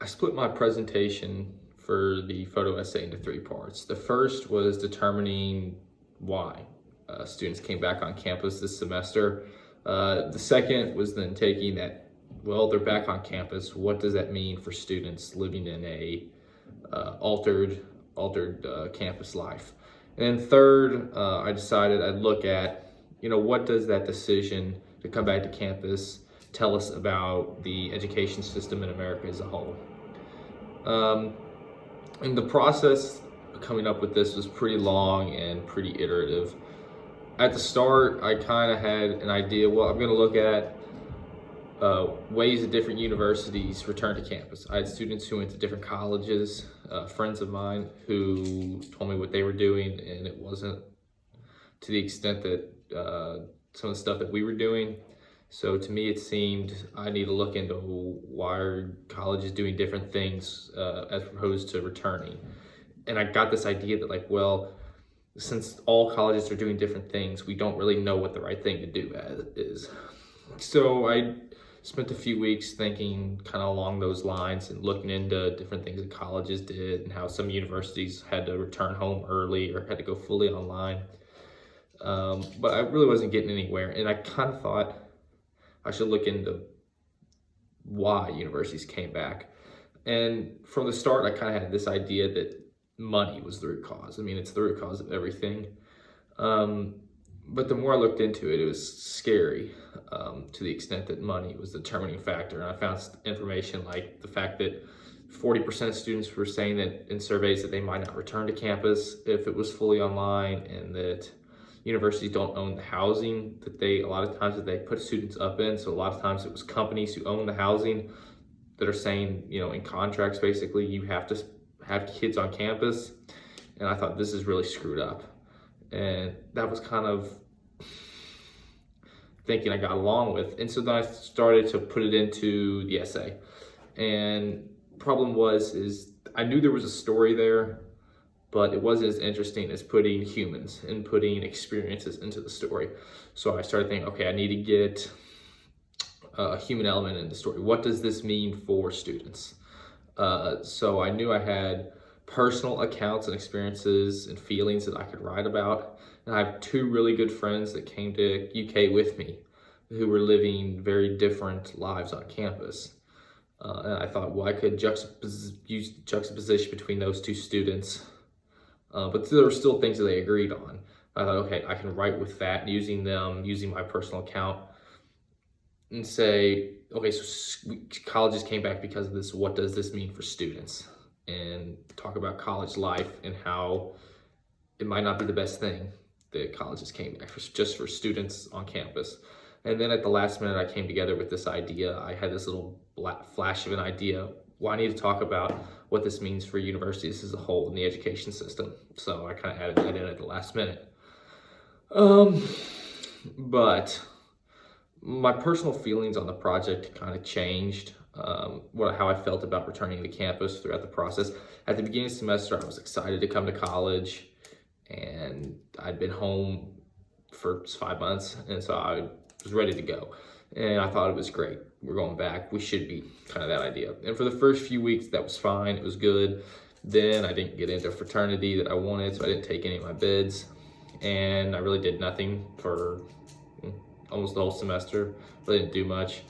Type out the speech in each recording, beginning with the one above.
I split my presentation for the photo essay into three parts. The first was determining why students came back on campus this semester. The second was then taking that, well, they're back on campus. What does that mean for students living in a altered campus life? And then third, I decided I'd look at, what does that decision to come back to campus tell us about the education system in America as a whole? And the process coming up with this was pretty long and pretty iterative. At the start, I kind of had an idea. Well, I'm going to look at ways that different universities return to campus. I had students who went to different colleges, friends of mine who told me what they were doing, and it wasn't to the extent that some of the stuff that we were doing. So to me, it seemed I need to look into why are colleges doing different things as opposed to returning. And I got this idea that well, since all colleges are doing different things, we don't really know what the right thing to do is. So I spent a few weeks thinking kind of along those lines and looking into different things that colleges did and how some universities had to return home early or had to go fully online. But I really wasn't getting anywhere. And I kind of thought I should look into why universities came back. And from the start, I kind of had this idea that money was the root cause. I mean, it's the root cause of everything. But the more I looked into it, it was scary to the extent that money was the determining factor. And I found information like the fact that 40% of students were saying that in surveys that they might not return to campus if it was fully online, and that universities don't own the housing that a lot of times that they put students up in. So a lot of times it was companies who own the housing that are saying, in contracts, basically, you have to have kids on campus. And I thought, this is really screwed up. And that was kind of thinking I got along with. And so then I started to put it into the essay. And problem is I knew there was a story there, but it wasn't as interesting as putting humans and putting experiences into the story. So I started thinking, okay, I need to get a human element in the story. What does this mean for students? So I knew I had personal accounts and experiences and feelings that I could write about. And I have two really good friends that came to UK with me who were living very different lives on campus. And I thought, well, I could use juxtaposition between those two students. But there were still things that they agreed on. I thought, okay, I can write with that, using my personal account, and say, okay, so colleges came back because of this. What does this mean for students? And talk about college life and how it might not be the best thing that colleges came back just for students on campus. And then at the last minute, I came together with this idea. I had this little flash of an idea. Well, I need to talk about what this means for universities as a whole in the education system. So I kind of added that in at the last minute. But my personal feelings on the project kind of changed, how I felt about returning to campus throughout the process. At the beginning of the semester, I was excited to come to college, and I'd been home for 5 months, and so I was ready to go. And I thought it was great. We're going back. We should be, kind of that idea. And for the first few weeks, that was fine. It was good. Then I didn't get into a fraternity that I wanted, so I didn't take any of my bids. And I really did nothing for almost the whole semester. Really didn't do much.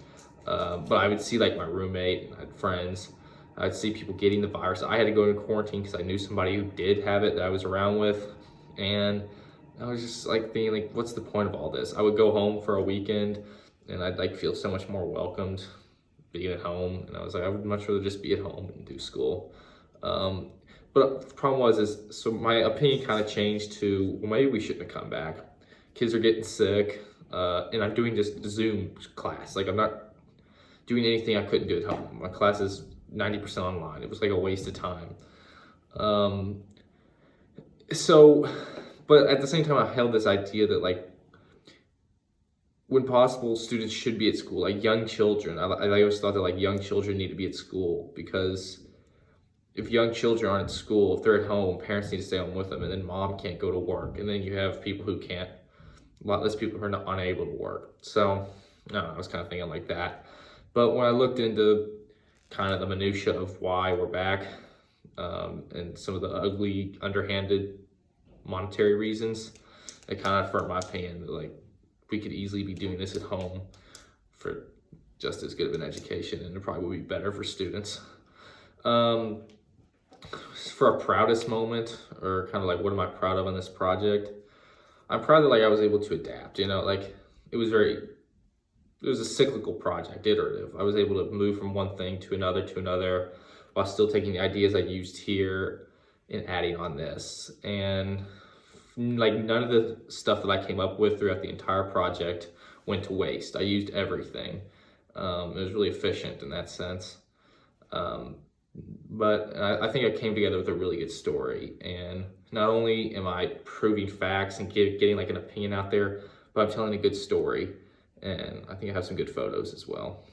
But I would see my roommate, I had friends. I'd see people getting the virus. I had to go into quarantine because I knew somebody who did have it that I was around with. And I was just thinking, what's the point of all this? I would go home for a weekend and I'd feel so much more welcomed being at home. And I was like, I would much rather just be at home and do school. But the problem so my opinion kind of changed to, well, maybe we shouldn't have come back. Kids are getting sick, and I'm doing just Zoom class. I'm not doing anything I couldn't do at home. My class is 90% online. It was a waste of time. But at the same time, I held this idea that when possible, students should be at school, young children. I always thought that young children need to be at school, because if young children aren't at school, if they're at home, parents need to stay home with them, and then mom can't go to work, and then you have people who can't, a lot less people who are unable to work. So I was kind of thinking like that. But when I looked into kind of the minutia of why we're back, and some of the ugly, underhanded monetary reasons. It kind of affirmed my opinion that like we could easily be doing this at home for just as good of an education, and it probably would be better for students. For our proudest moment, or kind of like what am I proud of on this project? I'm proud that like I was able to adapt. You know, like it was a cyclical project, iterative. I was able to move from one thing to another, while still taking the ideas I used here and adding on this. And like none of the stuff that I came up with throughout the entire project went to waste. I used everything. It was really efficient in that sense. But I think I came together with a really good story. And not only am I proving facts and getting like an opinion out there, but I'm telling a good story. And I think I have some good photos as well.